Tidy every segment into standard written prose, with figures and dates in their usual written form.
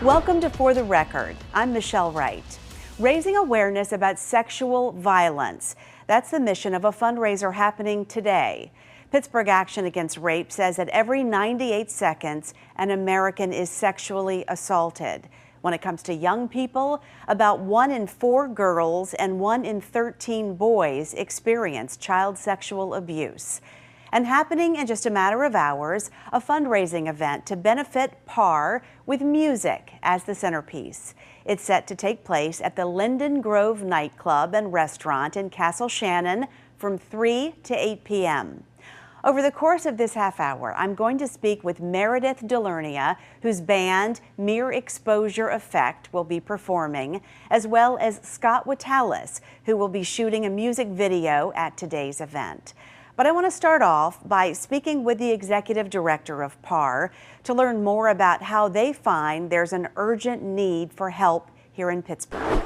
Welcome to For the Record. I'm Michelle Wright. Raising awareness about sexual violence. That's the mission of a fundraiser happening today. Pittsburgh Action Against Rape says that every 98 seconds, an American is sexually assaulted. When it comes to young people, about 1 in 4 girls and 1 in 13 boys experience child sexual abuse. And happening in just a matter of hours, a fundraising event to benefit PAR with music as the centerpiece. It's set to take place at the Linden Grove nightclub and restaurant in Castle Shannon from 3 to 8 p.m. Over the course of this half hour, I'm going to speak with Meredith Delernia, whose band Mere Exposure Effect will be performing, as well as Scott Witalis, who will be shooting a music video at today's event. But I want to start off by speaking with the executive director of PAR to learn more about how they find there's an urgent need for help here in Pittsburgh.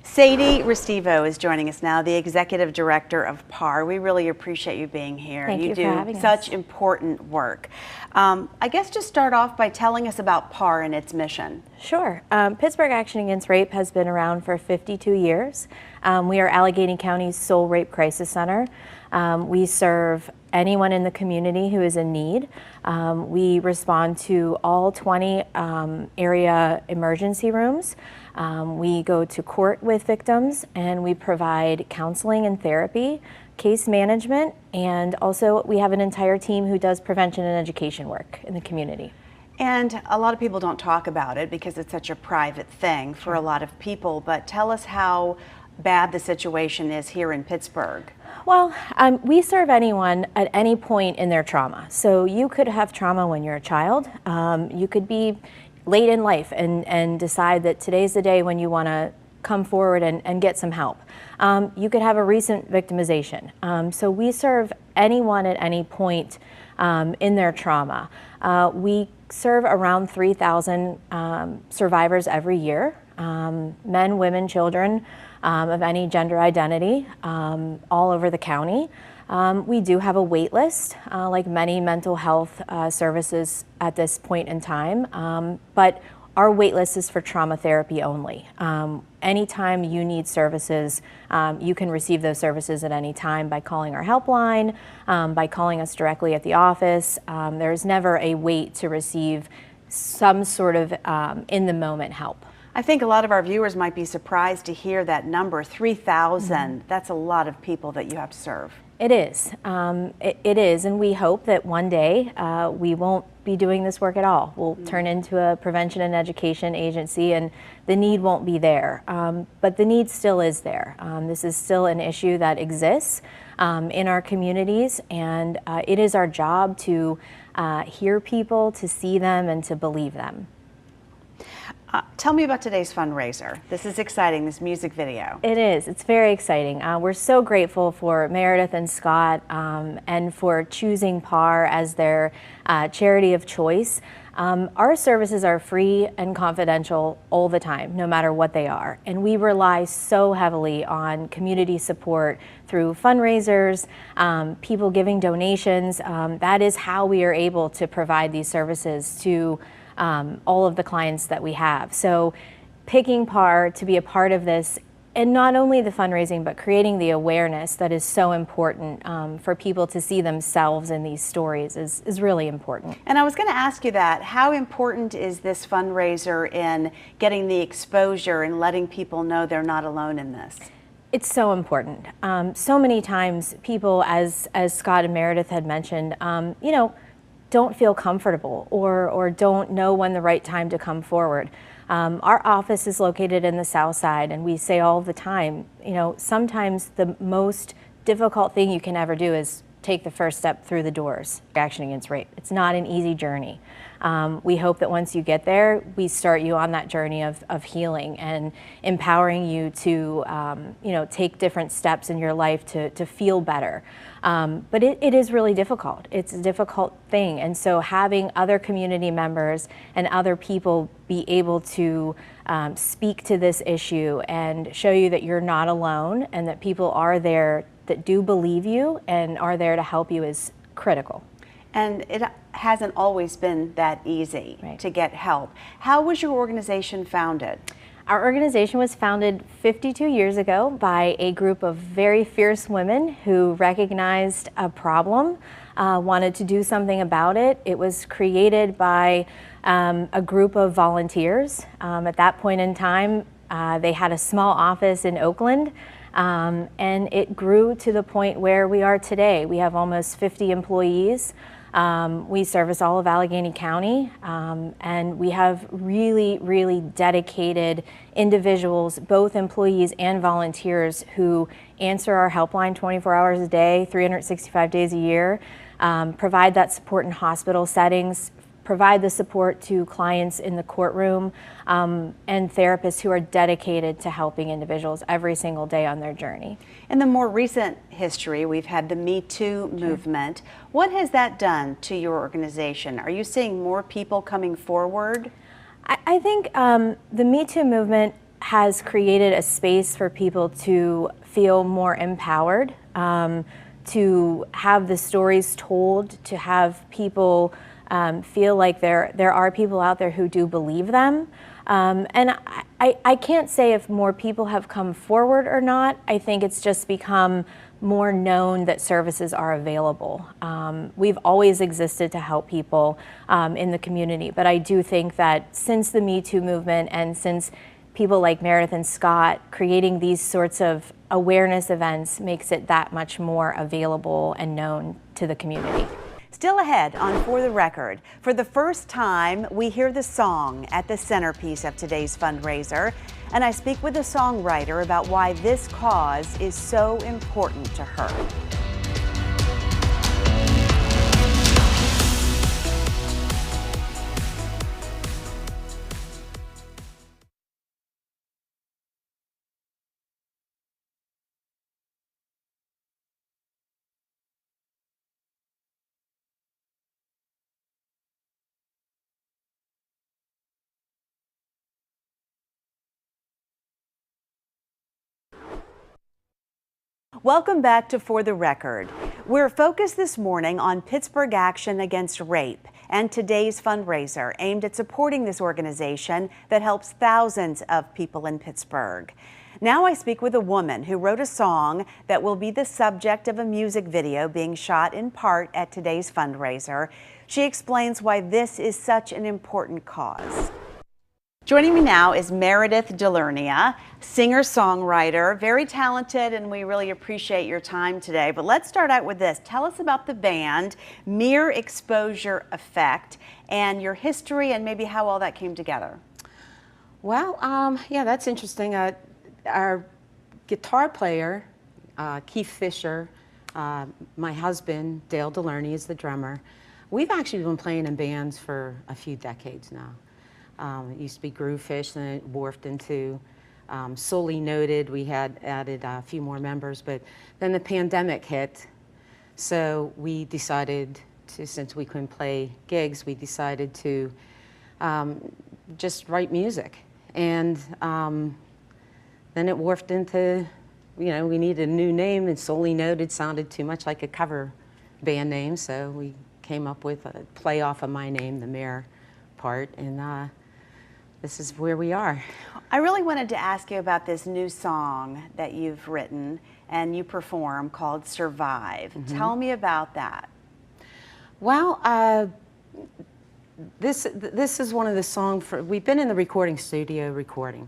Sadie Restivo is joining us now, the executive director of PAR. We really appreciate you being here. Thank you for having us. Such important work. I guess just start off by telling us about PAR and its mission. Sure. Pittsburgh Action Against Rape has been around for 52 years. We are Allegheny County's sole rape crisis center. We serve anyone in the community who is in need. We respond to all 20 area emergency rooms. We go to court with victims, and we provide counseling and therapy, case management, and also we have an entire team who does prevention and education work in the community. And a lot of people don't talk about it because it's such a private thing for a lot of people, but tell us how bad the situation is here in Pittsburgh. Well, we serve anyone at any point in their trauma. So you could have trauma when you're a child. You could be late in life and decide that today's the day when you want to come forward and get some help. You could have a recent victimization. So we serve anyone at any point in their trauma. We serve around 3,000 survivors every year, men, women, children, of any gender identity, all over the county. We do have a wait list, like many mental health services at this point in time, but our wait list is for trauma therapy only. Anytime you need services, you can receive those services at any time by calling our helpline, by calling us directly at the office. There's never a wait to receive some sort of in-the-moment help. I think a lot of our viewers might be surprised to hear that number, 3,000. That's a lot of people that you have to serve. It is. It is, and we hope that one day we won't be doing this work at all. We'll turn into a prevention and education agency, and the need won't be there. But the need still is there. This is still an issue that exists in our communities, and it is our job to hear people, to see them, and to believe them. Tell me about today's fundraiser. This is exciting, this music video. It is. It's very exciting. We're so grateful for Meredith and Scott and for choosing PAR as their charity of choice. Our services are free and confidential all the time, no matter what they are. And we rely so heavily on community support through fundraisers, people giving donations. That is how we are able to provide these services to all of the clients that we have. So picking PAR to be a part of this, and not only the fundraising, but creating the awareness that is so important for people to see themselves in these stories is really important. And I was going to ask you that. How important is this fundraiser in getting the exposure and letting people know they're not alone in this? It's so important. So many times people, as Scott and Meredith had mentioned, you know, don't feel comfortable or don't know when the right time to come forward. Our office is located in the South Side, and we say all the time, you know, sometimes the most difficult thing you can ever do is take the first step through the doors. Action Against Rape. It's not an easy journey. We hope that once you get there, we start you on that journey of healing and empowering you to, you know, take different steps in your life to feel better. But it is really difficult. It's a difficult thing. And so having other community members and other people be able to speak to this issue and show you that you're not alone and that people are there that do believe you and are there to help you is critical. And it hasn't always been that easy Right. to get help. How was your organization founded? Our organization was founded 52 years ago by a group of very fierce women who recognized a problem, wanted to do something about it. It was created by a group of volunteers. At that point in time, they had a small office in Oakland, and it grew to the point where we are today. We have almost 50 employees. We service all of Allegheny County, and we have really, really dedicated individuals, both employees and volunteers, who answer our helpline 24 hours a day, 365 days a year, provide that support in hospital settings, provide the support to clients in the courtroom, and therapists who are dedicated to helping individuals every single day on their journey. In the more recent history, we've had the Me Too movement. What has that done to your organization? Are you seeing more people coming forward? I think the Me Too movement has created a space for people to feel more empowered, to have the stories told, to have people feel like there are people out there who do believe them. And I can't say if more people have come forward or not. I think it's just become more known that services are available. We've always existed to help people in the community, but I do think that since the Me Too movement and since people like Meredith and Scott creating these sorts of awareness events makes it that much more available and known to the community. Still ahead on For the Record, for the first time, we hear the song at the centerpiece of today's fundraiser, and I speak with a songwriter about why this cause is so important to her. Welcome back to For the Record. We're focused this morning on Pittsburgh Action Against Rape and today's fundraiser aimed at supporting this organization that helps thousands of people in Pittsburgh. Now I speak with a woman who wrote a song that will be the subject of a music video being shot in part at today's fundraiser. She explains why this is such an important cause. Joining me now is Meredith Delernia, singer-songwriter, very talented, and we really appreciate your time today. But let's start out with this. Tell us about the band, Mere Exposure Effect, and your history and maybe how all that came together. Well, yeah, that's interesting. Our guitar player, Keith Fisher, my husband, Dale Delerny, is the drummer. We've actually been playing in bands for a few decades now. It used to be Groovefish, and it morphed into Solely Noted. We had added a few more members, but then the pandemic hit, so we decided to, since we couldn't play gigs, we decided to just write music. And then it morphed into, you know, we needed a new name, and Solely Noted sounded too much like a cover band name, so we came up with a play off of my name, the Mere part, and this is where we are. I really wanted to ask you about this new song that you've written and you perform called Survive. Mm-hmm. Tell Tell me about that. Well, this is one of the songs we've been in the recording studio recording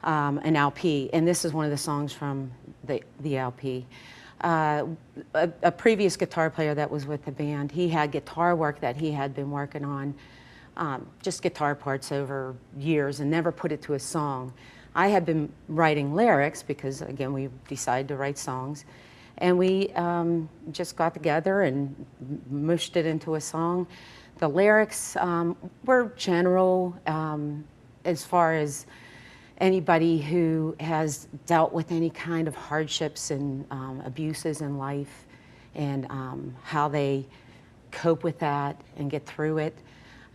an LP, and this is one of the songs from the LP. A previous guitar player that was with the band, he had guitar work that he had been working on, just guitar parts over years, and never put it to a song. I had been writing lyrics because, again, we decided to write songs, and we just got together and mushed it into a song. The lyrics were general as far as anybody who has dealt with any kind of hardships and abuses in life, and how they cope with that and get through it.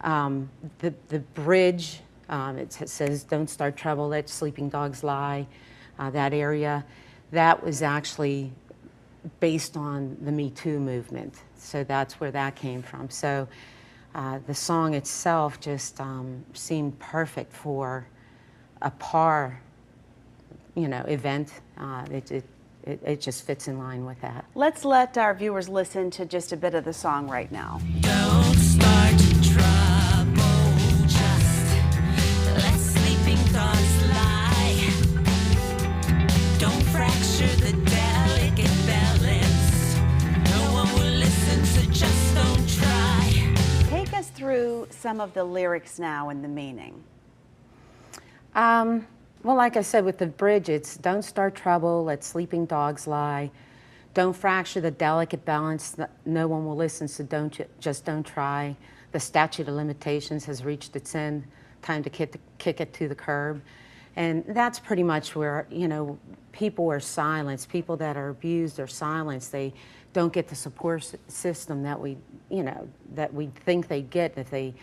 The bridge, it says, "Don't start trouble, let sleeping dogs lie." That area, that was actually based on the Me Too movement. So that's where that came from. So the song itself just seemed perfect for a PAR, event. It just fits in line with that. Let's let our viewers listen to just a bit of the song right now. Don't start trouble, just let sleeping thoughts lie. Don't fracture the delicate balance. No one will listen, so just don't try. Take us through some of the lyrics now and the meaning. Well, like I said, with the bridge, it's don't start trouble, let sleeping dogs lie. Don't fracture the delicate balance, no one will listen, so just don't try. The statute of limitations has reached its end, time to kick it to the curb. And that's pretty much where, people are silenced. People that are abused are silenced. They don't get the support system that we think they get if they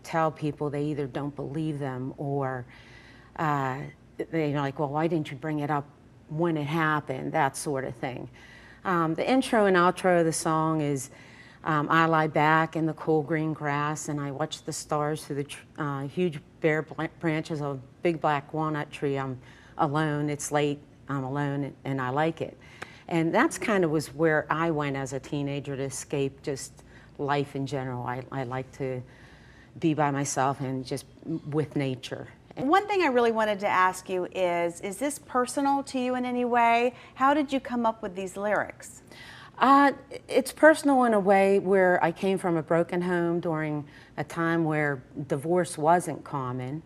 tell people. They either don't believe them or they're like, well, why didn't you bring it up when it happened, that sort of thing. The intro and outro of the song is, I lie back in the cool green grass and I watch the stars through the huge bare branches of a big black walnut tree. I'm alone, it's late, I'm alone, and I like it. And that's kind of was where I went as a teenager to escape just life in general. I like to be by myself and just with nature. One thing I really wanted to ask you is this personal to you in any way? How did you come up with these lyrics? It's personal in a way where I came from a broken home during a time where divorce wasn't common.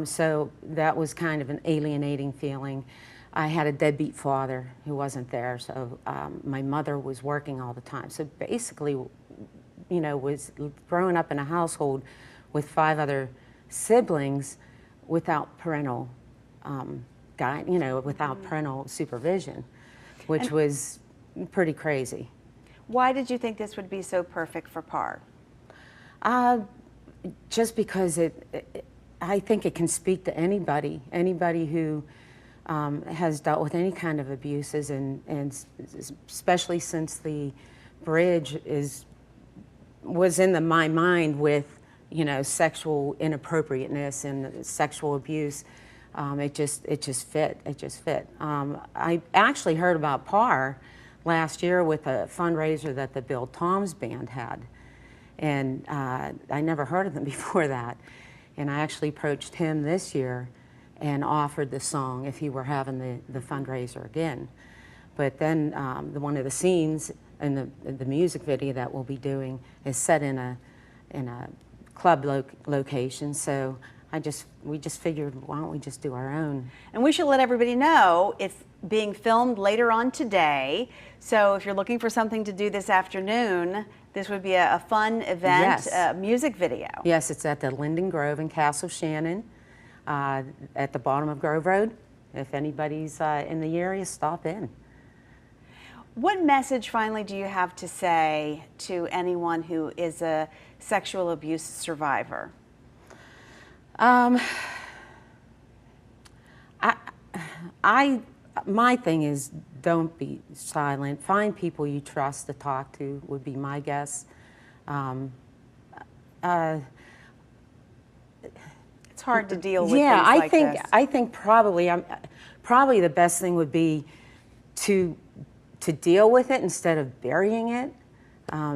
So that was kind of an alienating feeling. I had a deadbeat father who wasn't there, so my mother was working all the time. So basically, was growing up in a household with 5 other siblings without parental without parental supervision, which was pretty crazy. Why did you think this would be so perfect for PAR? Just because I think it can speak to anybody who has dealt with any kind of abuses, and especially since the bridge was in my mind with sexual inappropriateness and sexual abuse. It just fit. I actually heard about PAR last year with a fundraiser that the Bill Toms Band had, and I never heard of them before that. And I actually approached him this year and offered the song if he were having the fundraiser again. But then one of the scenes in the music video that we'll be doing is set in a club location, so we just figured, why don't we just do our own? And we should let everybody know it's being filmed later on today, so if you're looking for something to do this afternoon, this would be a fun event. Yes. Music video. Yes, it's at the Linden Grove in Castle Shannon, at the bottom of Grove Road. If anybody's in the area, stop in. What message finally do you have to say to anyone who is a sexual abuse survivor? My thing is, don't be silent. Find people you trust to talk to, would be my guess. It's hard to deal with yeah, things like this. I think probably the best thing would be to deal with it instead of burying it,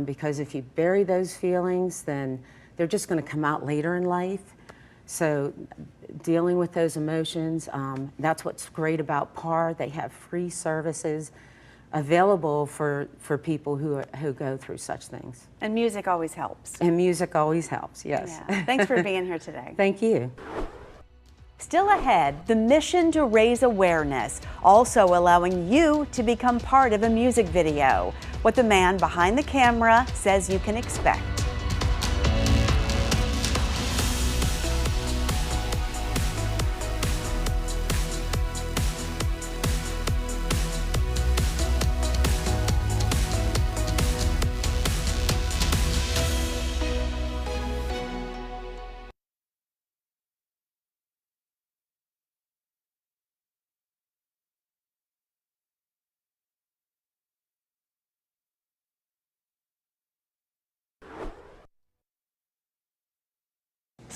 because if you bury those feelings, then they're just going to come out later in life. So dealing with those emotions, that's what's great about PAR. They have free services available for people who go through such things. And music always helps. And music always helps, yes. Yeah. Thanks for being here today. Thank you. Still ahead, the mission to raise awareness, also allowing you to become part of a music video. What the man behind the camera says you can expect.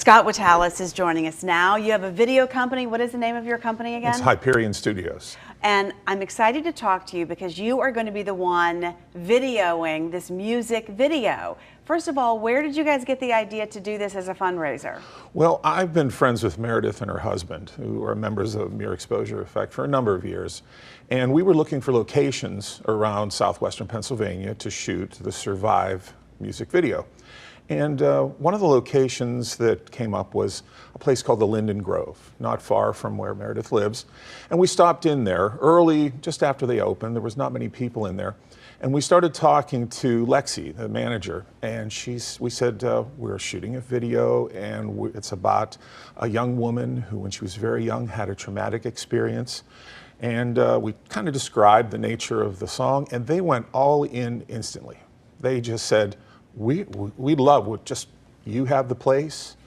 Scott Witalis is joining us now. You have a video company. What is the name of your company again? It's Hyperion Studios. And I'm excited to talk to you because you are going to be the one videoing this music video. First of all, where did you guys get the idea to do this as a fundraiser? Well, I've been friends with Meredith and her husband, who are members of Mere Exposure Effect, for a number of years. And we were looking for locations around southwestern Pennsylvania to shoot the Survive music video. And one of the locations that came up was a place called the Linden Grove, not far from where Meredith lives. And we stopped in there early, just after they opened. There was not many people in there. And we started talking to Lexi, the manager, and we said, we're shooting a video, and it's about a young woman who, when she was very young, had a traumatic experience. And we kind of described the nature of the song, and they went all in instantly. They just said, we love what just, you have the place,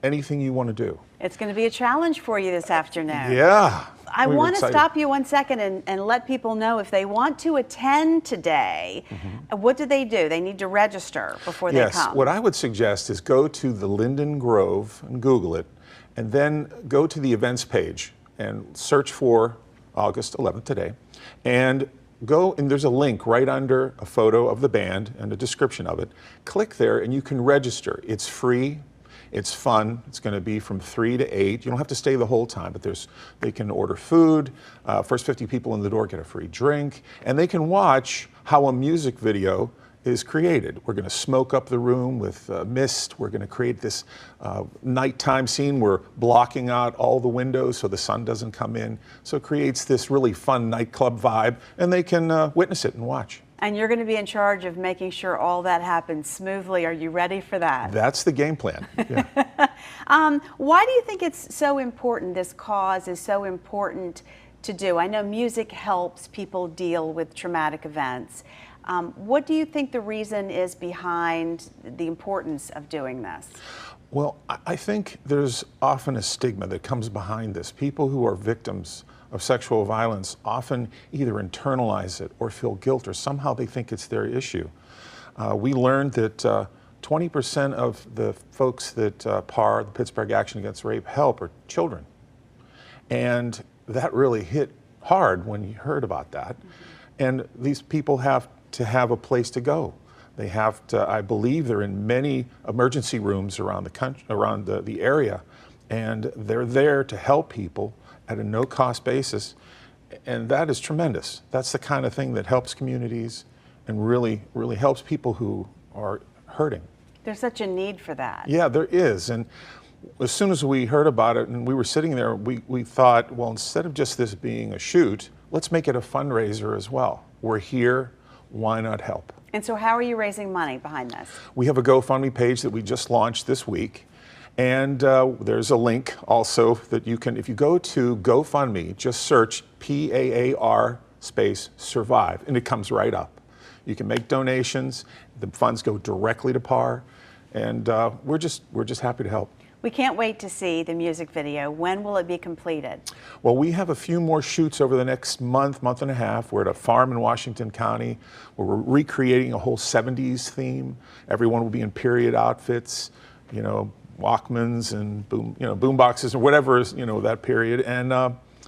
anything you want to do. It's going to be a challenge for you this afternoon. Yeah. I we were want to excited. stop you 1 second and let people know if they want to attend today, what do? They need to register before they Yes, come. what I would suggest is go to the Linden Grove and Google it, and then go to the events page and search for August 11th today, and go, and there's a link right under a photo of the band and a description of it. Click there and you can register. It's free. It's fun. It's going to be from 3 to 8. You don't have to stay the whole time, but they can order food. First 50 people in the door get a free drink, and they can watch how a music video is created. We're going to smoke up the room with mist. We're going to create this nighttime scene. We're blocking out all the windows so the sun doesn't come in. So it creates this really fun nightclub vibe, and they can witness it and watch. And you're going to be in charge of making sure all that happens smoothly. Are you ready for that? That's the game plan. Yeah. Why do you think it's so important, this cause is so important to do? I know music helps people deal with traumatic events. What do you think the reason is behind the importance of doing this? Well, I think there's often a stigma that comes behind this. People who are victims of sexual violence often either internalize it or feel guilt, or somehow they think it's their issue. We learned that 20% of the folks that PAR, the Pittsburgh Action Against Rape, help are children. And that really hit hard when you heard about that. And these people have to have a place to go. They have to, I believe they're in many emergency rooms around the country, around the area, and they're there to help people at a no-cost basis, and that is tremendous. That's the kind of thing that helps communities and really, really helps people who are hurting. There's such a need for that. Yeah, there is, and as soon as we heard about it and we were sitting there, we thought, well, instead of just this being a shoot, let's make it a fundraiser as well. We're here, why not help? And so how are you raising money behind this? We have a GoFundMe page that we just launched this week. And there's a link also that you can, if you go to GoFundMe, just search PAAR space survive, and it comes right up. You can make donations. The funds go directly to PAR, and we're just happy to help. We can't wait to see the music video. When will it be completed? Well, we have a few more shoots over the next month and a half. We're at a farm in Washington County where we're recreating a whole 70s theme. Everyone will be in period outfits, you know, Walkmans and boom boxes or whatever is, that period, and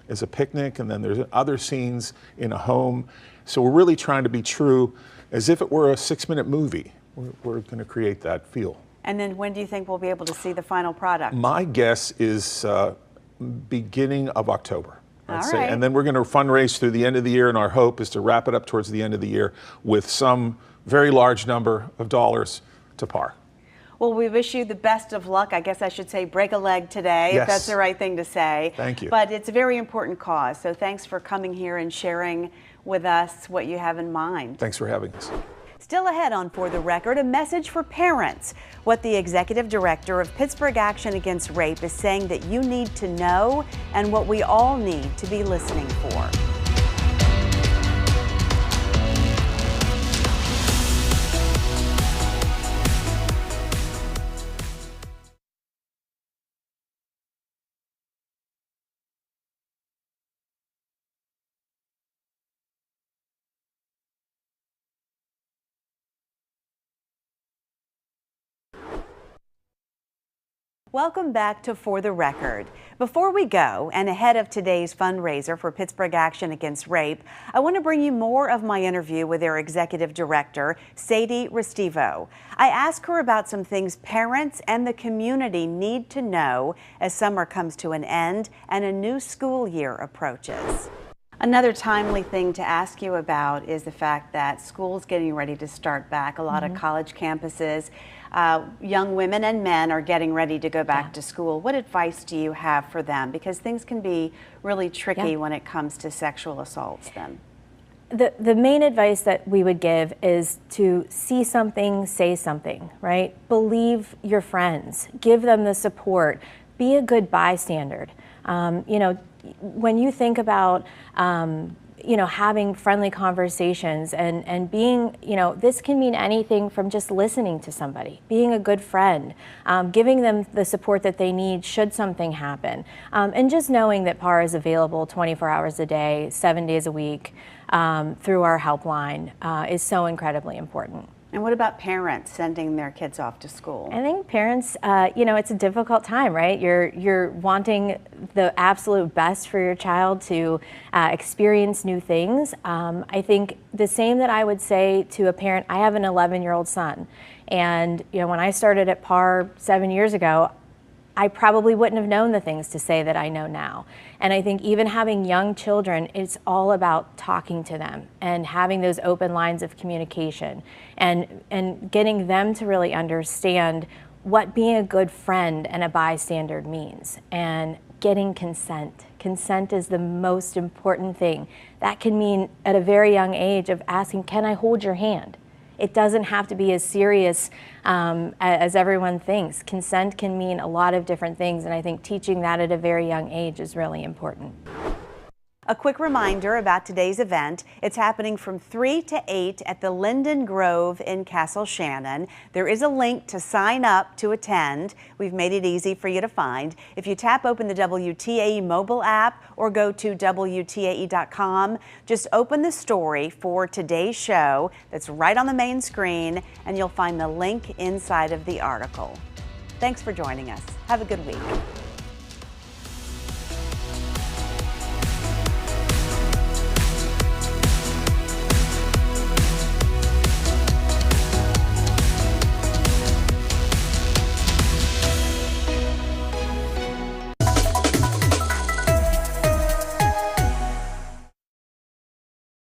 it's a picnic, and then there's other scenes in a home. So we're really trying to be true, as if it were a 6-minute movie. We're going to create that feel. And then when do you think we'll be able to see the final product? My guess is beginning of October. I'd say. Right. And then we're going to fundraise through the end of the year, and our hope is to wrap it up towards the end of the year with some very large number of dollars to PAR. Well, we wish you the best of luck. I guess I should say break a leg today, Yes. if that's the right thing to say. Thank you. But it's a very important cause, so thanks for coming here and sharing with us what you have in mind. Thanks for having us. Still ahead on For the Record, a message for parents. What the executive director of Pittsburgh Action Against Rape is saying that you need to know, and what we all need to be listening for. Welcome back to For the Record. Before we go, and ahead of today's fundraiser for Pittsburgh Action Against Rape, I want to bring you more of my interview with their executive director, Sadie Restivo. I asked her about some things parents and the community need to know as summer comes to an end and a new school year approaches. Another timely thing to ask you about is the fact that school's getting ready to start back. A lot of college campuses, young women and men are getting ready to go back to school. What advice do you have for them? Because things can be really tricky when it comes to sexual assaults then. The main advice that we would give is to see something, say something, right? Believe your friends, give them the support, be a good bystander. You know, when you think about you know, having friendly conversations and being, you know, this can mean anything from just listening to somebody, being a good friend, giving them the support that they need should something happen, and just knowing that PAR is available 24 hours a day, 7 days a week through our helpline is so incredibly important. And what about parents sending their kids off to school? I think parents, you know, it's a difficult time, right? You're wanting the absolute best for your child to experience new things. I think the same that I would say to a parent. I have an 11-year-old son, and you know, when I started at PAR 7 years ago, I probably wouldn't have known the things to say that I know now. And I think even having young children, it's all about talking to them and having those open lines of communication and getting them to really understand what being a good friend and a bystander means, and getting consent. Consent is the most important thing. That can mean at a very young age of asking, can I hold your hand? It doesn't have to be as serious as everyone thinks. Consent can mean a lot of different things, and I think teaching that at a very young age is really important. A quick reminder about today's event. It's happening from 3 to 8 at the Linden Grove in Castle Shannon. There is a link to sign up to attend. We've made it easy for you to find. If you tap open the WTAE mobile app or go to WTAE.com, just open the story for today's show that's right on the main screen, and you'll find the link inside of the article. Thanks for joining us. Have a good week.